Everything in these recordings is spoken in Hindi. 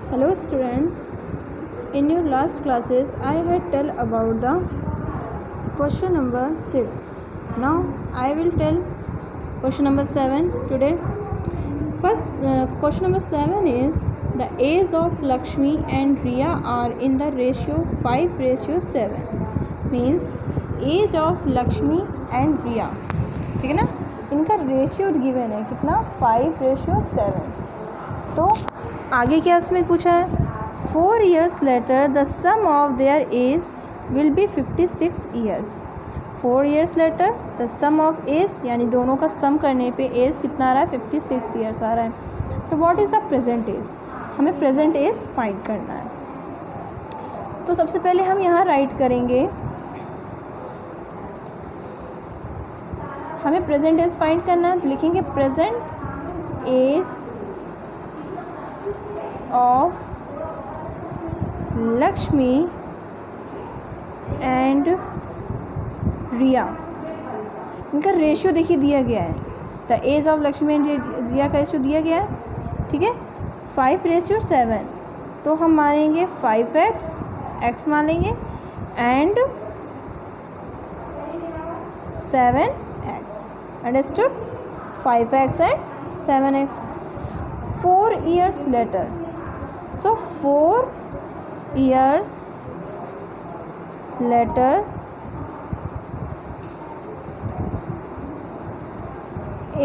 Hello students, in your last classes I had tell about the question number 6. Now I will tell question number 7 today. First question number 7 is the age of Lakshmi and Riya are in the ratio 5:7. Means age of Lakshmi and Riya, ठीक है ना, इनका रेशियो गिवन है कितना 5:7. तो आगे क्या इसमें पूछा है 4 years later the sum of their age will be 56 years. 4 years later the sum of age यानी दोनों का सम करने पे एज कितना आ रहा है 56 years आ रहा है. तो what is the present age, हमें प्रेजेंट एज फाइंड करना है. तो सबसे पहले हम यहाँ राइट करेंगे, हमें प्रेजेंट एज फाइंड करना है. तो लिखेंगे present age of Lakshmi and Riya. इनका रेशियो देखिए दिया गया है. The age of Lakshmi and Riya का रेशियो दिया गया है, ठीक है, 5:7. तो हम मानेंगे 5x, x मानेंगे and 7x. Understood? 5x and 7x. 4 years later, so 4 years later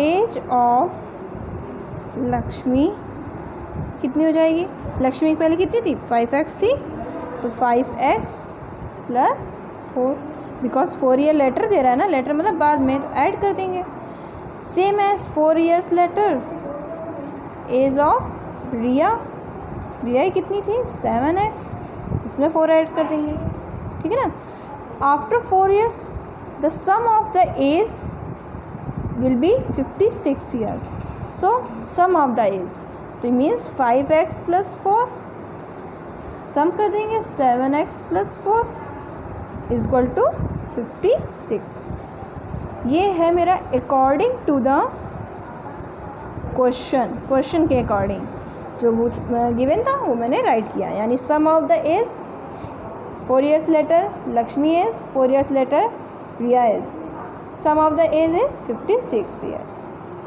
age of Lakshmi कितनी हो जाएगी. लक्ष्मी पहले कितनी थी 5x थी, तो 5x plus 4, because 4 year later दे रहा है ना, लेटर मतलब बाद में, तो ऐड कर देंगे. Same age 4 years later age of Riya, Riya कितनी थी 7x, इसमें 4 ऐड कर देंगे, ठीक है ना. After 4 years the sum of the age will be 56 years. So sum of the age तो मीन्स 5x प्लस 4, सम कर देंगे 7x plus 4 is equal to 56. ये है मेरा अकॉर्डिंग टू द क्वेश्चन के अकॉर्डिंग जो गिवन था वो मैंने राइट किया. यानी sum of the age 4 years later Lakshmi age, 4 years later Riya age, sum of the age is 56 year.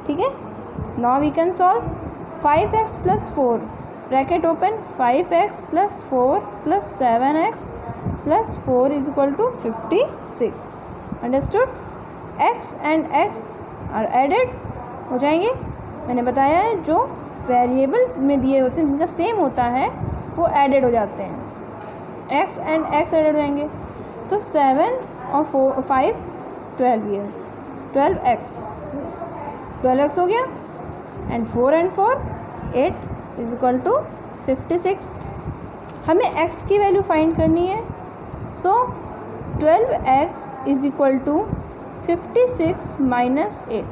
ठीक है. Now we can solve 5x plus 4 bracket open, 5x plus 4 plus 7x plus 4 is equal to 56. Understood? x and x are added हो जाएंगे. मैंने बताया है जो वेरिएबल में दिए होते हैं जिनका सेम होता है वो एडेड हो जाते हैं. x एंड x एडेड हो जाएंगे. तो 7 और 5 12 years, 12x हो गया and 4 and 4 8 is equal to 56. हमें x की वैल्यू फाइंड करनी है. So 12x is equal to 56 minus 8.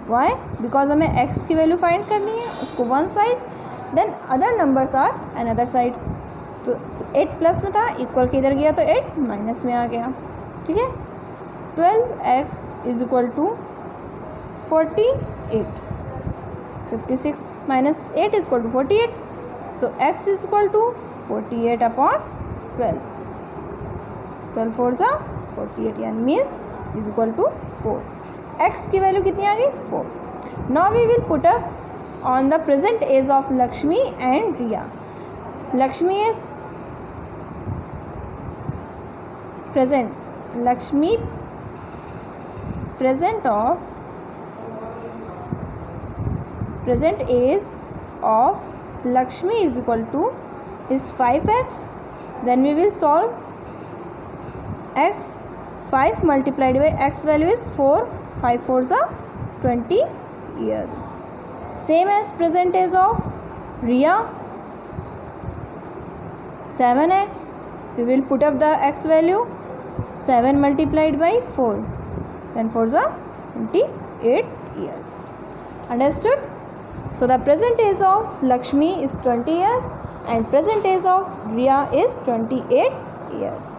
Why? Because हमें x की वैल्यू फाइंड करनी है, उसको one side, then other numbers are another side. तो 8 प्लस में था, इक्वल के इधर गया तो 8 माइनस में आ गया. ठीक है. 12x is equal to 48. 56 minus 8 is equal to 48. So x is equal to 48 upon 12. 12 4 सा 48 यानी means is equal to 4. x की वैल्यू कितनी आ गई 4. Now we will put up on the present age of Lakshmi and Riya. Lakshmi is present, Lakshmi present of present age of Lakshmi is equal to is 5x. Then we will solve x. 5 multiplied by x value is 4. 5 4s are 20 years. Same as present age of Riya, 7x. We will put up the x value. 7 multiplied by 4. 7 4s are 28 years. Understood? So the present age of Lakshmi is 20 years and present age of Riya is 28 years.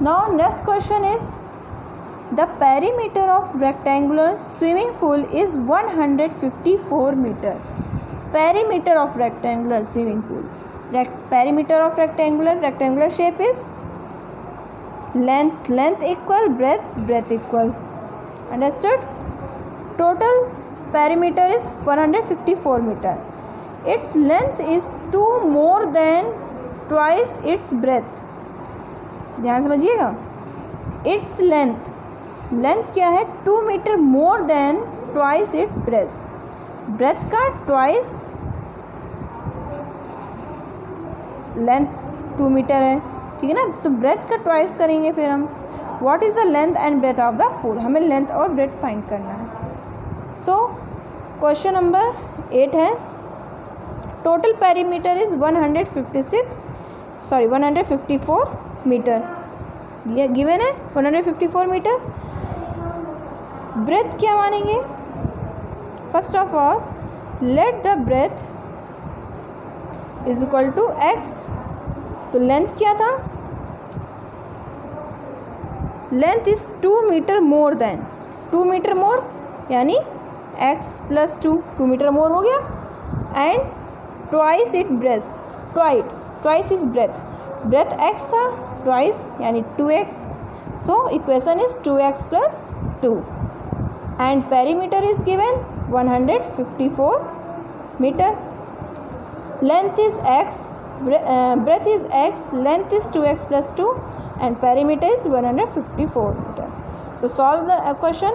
Now next question is the perimeter of rectangular swimming pool is 154 meter. perimeter of rectangular swimming pool. Perimeter of rectangular shape is length equal breadth equal. Understood? Total perimeter is 154 meter. Its length is 2 more than twice its breadth. ध्यान समझिएगा. Its length क्या है? 2 metre more than twice its breadth. Breadth का ट्वाइस लेंथ 2 मीटर है, ठीक है ना. तो ब्रेथ का ट्वाइस करेंगे फिर हम. What is the length and breadth of the pool. हमें लेंथ और ब्रेथ फाइंड करना है. सो क्वेश्चन नंबर 8 है. Total perimeter is 154 metre. ये गिवन है 154 मीटर. ब्रेथ क्या मानेंगे? First of all let the breadth is equal to x. तो लेंथ क्या था? Length is 2 metre more than 2 metre more यानी x प्लस 2 मीटर मोर हो गया. And twice it breadth. Twice is breadth x था, ट्वाइस यानी 2x. So equation is 2x plus 2 and perimeter is given 154 meter. Length is x, breadth is x, length is 2x plus 2 and perimeter is 154 meter. So solve the question.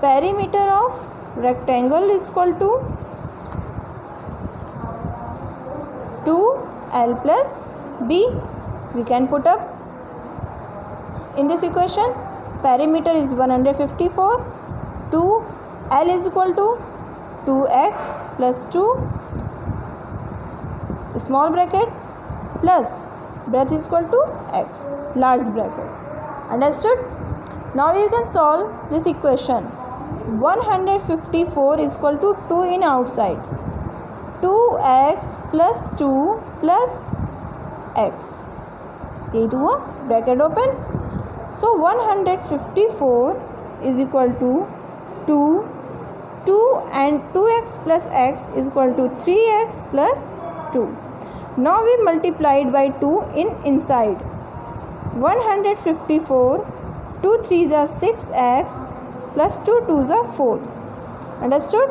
Perimeter of rectangle is equal to 2l plus b. We can put up in this equation. Perimeter is 154. 2l is equal to 2x plus 2 small bracket plus breadth is equal to x large bracket. Understood? Now you can solve this equation. 154 is equal to 2 in outside. 2x plus 2 plus x. ये तो हुआ bracket open. So 154 is equal to 2 and 2x plus x is equal to 3x plus 2. Now we multiplied by 2 in inside. 154 2 3s are 6x plus 2 2s are 4. Understood?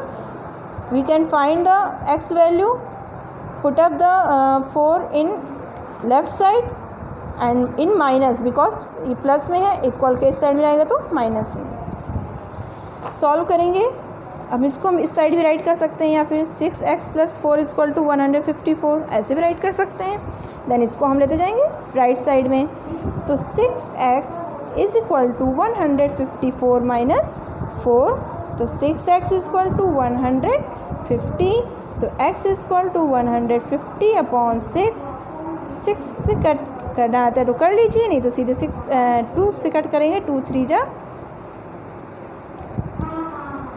We can find the x value. Put up the 4 in left side and in minus because ये प्लस में है, इक्वल के इस साइड में जाएगा तो माइनस में. सॉल्व करेंगे. अब इसको हम इस साइड भी राइट कर सकते हैं या फिर 6x plus 4 is equal to 154 ऐसे भी राइट कर सकते हैं. देन इसको हम लेते जाएंगे राइट साइड में. तो 6x is equal to 154 minus 4. तो 6x इज इक्वल टू 150. तो x is equal to 150 upon 6. 6 से कट करना आता है तो कर लीजिए, नहीं तो सीधे 2 से कट करेंगे. 2 3 जा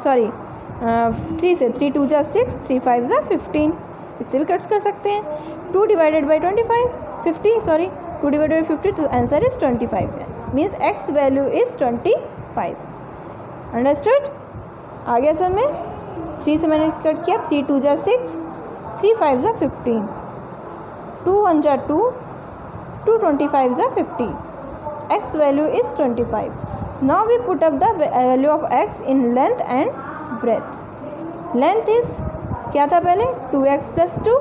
3 से 3 2 जा 6 3 5 जा 15. इससे भी कट्स कर सकते हैं. 2 डिवाइडेड बाई 2 डिवाइडेड बाई 50. तो answer is 25. Means x value is 25. Understood? आ गया सर में. 3 से मैंने कट किया. 3 2 जा 6 3 5 जा 15. 2 1 जा 2 2 25 जा 50. x value is 25. Now we put up the value of x in length and breadth. Length is क्या था पहले? 2x plus 2.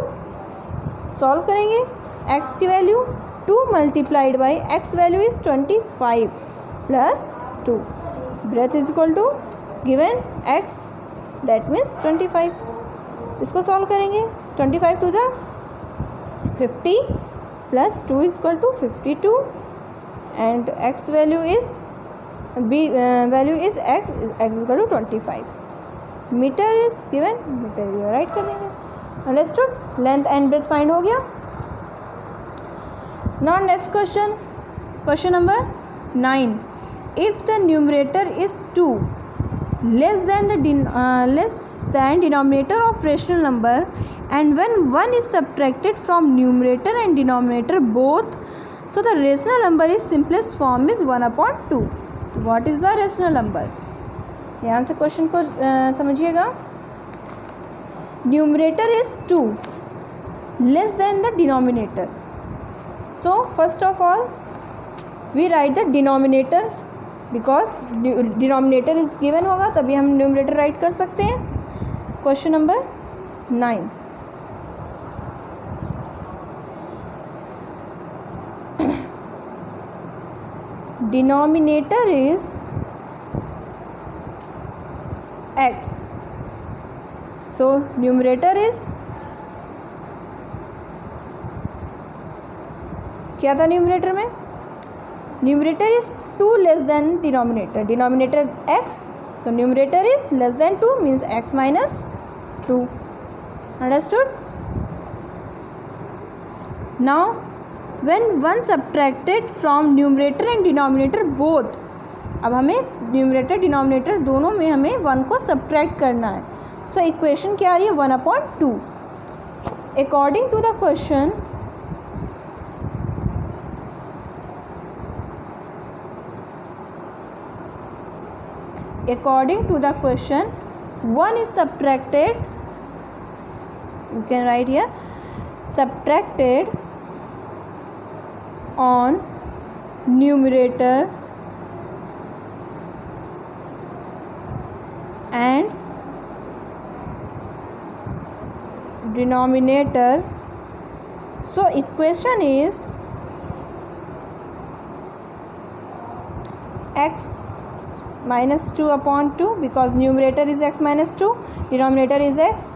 सॉल्व करेंगे. x की value 2 multiplied by x value is 25 plus 2. Breadth is equal to given x that means 25. इसको सॉल्व करेंगे. 25 2 जा 50 plus 2 is equal to 52 and x value is value is x equal to 25. Metre is given. Metre write कर लेंगे. Understood? Length and breadth find हो गया. Now next question. Question number 9. If the numerator is 2 less than denominator of rational number and when 1 is subtracted from numerator and denominator both, so the rational number is simplest form is 1/2. What is the rational number? ध्यान से क्वेश्चन को समझिएगा. numerator is 2 less than the denominator. So first of all we write the denominator because denominator is given होगा तभी हम numerator write कर सकते हैं. Question number 9. Denominator is x, so numerator is क्या था न्यूमरेटर में? Numerator is 2 less than denominator. Denominator x, so numerator is less than 2 means x minus 2. Understood? Now when one subtracted from numerator and denominator both, अब हमें न्यूमरेटर डिनोमिनेटर दोनों में हमें 1 को सब्ट्रैक्ट करना है. सो इक्वेशन क्या आ रही है? 1/2. According to the question according to the question 1 is subtracted, you can write here, subtracted on numerator and denominator. So equation is x minus 2/2 because numerator is x minus 2, denominator is x.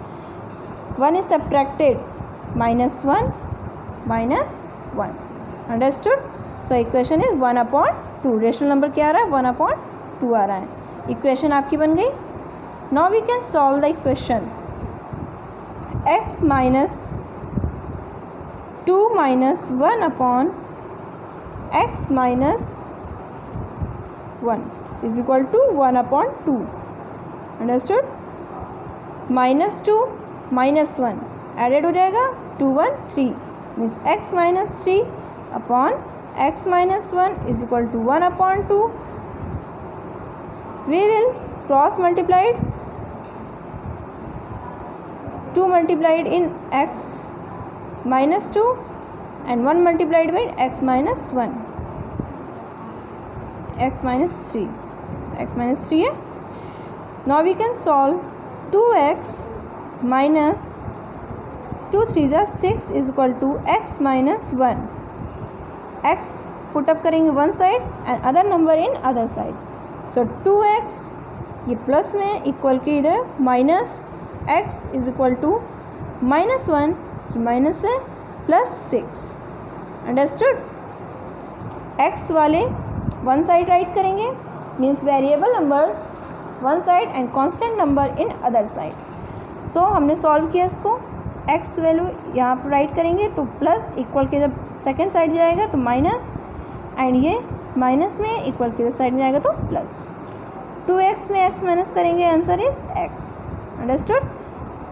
1 is subtracted, minus 1 minus 1. Understood? So equation is 1/2. Rational number क्या आ रहा है? 1/2 आ रहा है. इक्वेशन आपकी बन गई. Now we can solve the equation. x minus 2 minus 1 x minus 1 is equal to 1/2. Understood? minus 2 minus 1 added हो जाएगा. 2 1 3 means x minus 3 upon x minus 1 is equal to 1/2. We will cross multiply it. 2 multiplied in x minus 2 and 1 multiplied by x minus 1, x minus 3. x minus 3 है. Now we can solve 2x minus 2 3 6 is equal to x minus 1. x put up करेंगे one side and other number in other side. So 2x ये प्लस में इक्वल के इधर minus x is equal to minus 1 कि माइनस है प्लस 6. Understood? x वाले वन साइड राइट करेंगे means variable numbers one side and constant number in other side. So हमने सॉल्व किया इसको. x वैल्यू यहाँ पर राइट करेंगे तो प्लस इक्वल के जब सेकेंड साइड जाएगा तो माइनस एंड ये माइनस में इक्वल के साइड में जाएगा तो प्लस. 2x में x माइनस करेंगे answer is x. Understood?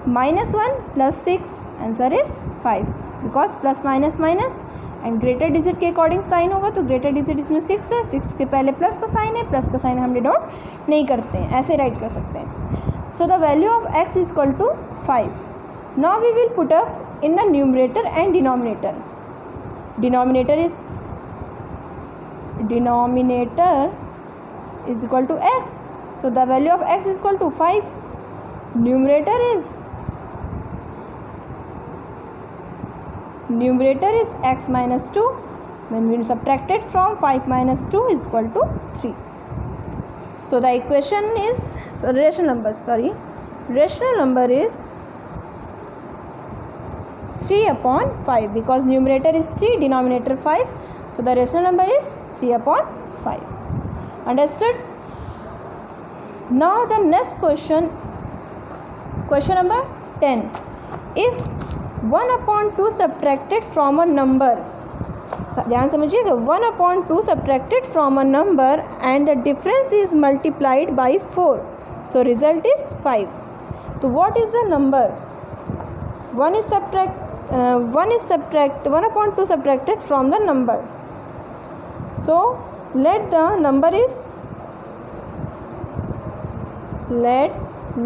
-1 + 6 answer is 5 because plus minus minus and greater digit के अकॉर्डिंग साइन होगा तो ग्रेटर डिजिट इसमें 6 है. 6 के पहले प्लस का साइन है. प्लस का साइन हम डिनोट नहीं करते हैं, ऐसे राइट कर सकते हैं. So the value of x is equal to 5. Now we will put up in the numerator and denominator. Denominator is equal to x. So the value of x is equal to 5. Numerator is x minus 2. When we subtract it from 5 minus 2 is equal to 3. So the equation is rational number is 3/5 because numerator is 3, denominator 5. So the rational number is 3/5. Understood? Now the next question number 10. If 1/2 subtracted from a number, ध्यान समझिएगा, 1/2 subtracted from a number and the difference is multiplied by 4, so result is 5. So what is the number? 1/2 subtracted from the number, so let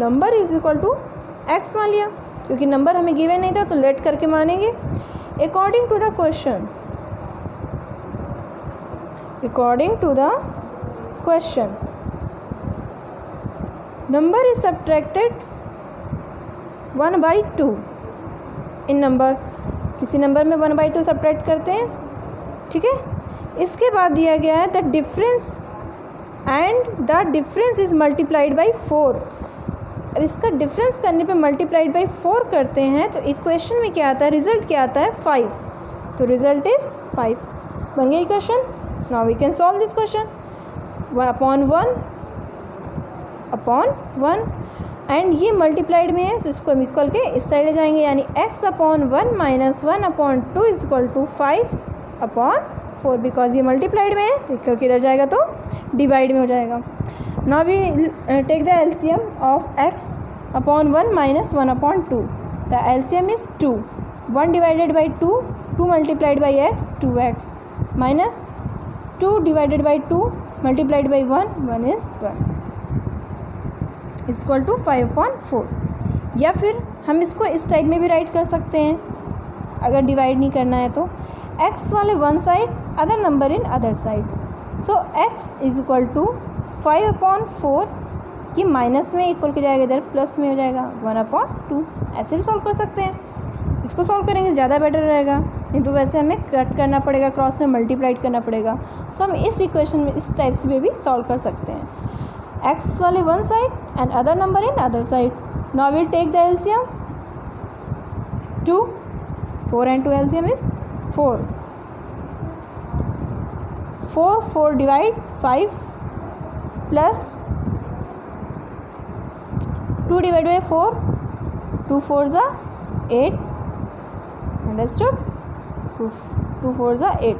number is equal to x मान लिया. क्योंकि नंबर हमें गिवन नहीं था तो लेट करके मानेंगे। According to the question number is subtracted 1/2 in number, किसी नंबर में 1/2 सब्ट्रैक्ट करते हैं, ठीक है। इसके बाद दिया गया है the difference is multiplied by 4। अब इसका डिफरेंस करने पे मल्टीप्लाइड बाई 4 करते हैं तो इक्वेशन में क्या आता है, रिजल्ट क्या आता है 5, तो रिजल्ट इज 5। बन गया equation. Now we can solve this question. 1/1 and ये मल्टीप्लाइड में है तो इसको हम इक्वल के इस साइड जाएंगे, यानी x/1 minus 1/2 is equal to 5/4। Because ये मल्टीप्लाइड में है तो इक्वल के इधर जाएगा तो डिवाइड में हो जाएगा। Now we take the LCM of x/1 minus 1/2। The LCM is 2। 1 divided by 2, 2 multiplied by x 2x minus 2 divided by 2 multiplied by 1 1 is 1 is equal to 5/4। या फिर हम इसको इस टाइप में भी राइट कर सकते हैं अगर डिवाइड नहीं करना है तो, x वाले one side other number in other side, so x is equal to 5/4। ये माइनस में इक्वल के जाएगा, इधर प्लस में हो जाएगा 1/2। ऐसे भी सॉल्व कर सकते हैं, इसको सॉल्व करेंगे ज़्यादा बेटर रहेगा, नहीं तो वैसे हमें कट करना पड़ेगा, क्रॉस में मल्टीप्लाइड करना पड़ेगा। सो हम इस इक्वेशन में इस टाइप से भी सॉल्व कर सकते हैं, x वाले one side and other number in other side. Now will take the LCM 2, 4 and 2 LCM is 4। 4 divide 5 plus 2 divided by 4, 2 4s are 8, understood? 2 4s are 8,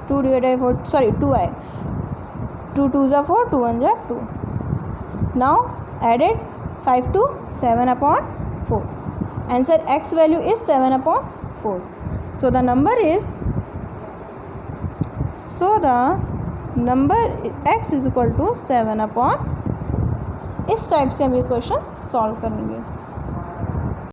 2 divided by 4, sorry 2i, 2 2s are 4, 2 1s are 2. Now added 5 to 7/4. Answer x value is 7/4. So the number x is equal to 7/4। इस टाइप से हम ये क्वेश्चन सॉल्व करेंगे।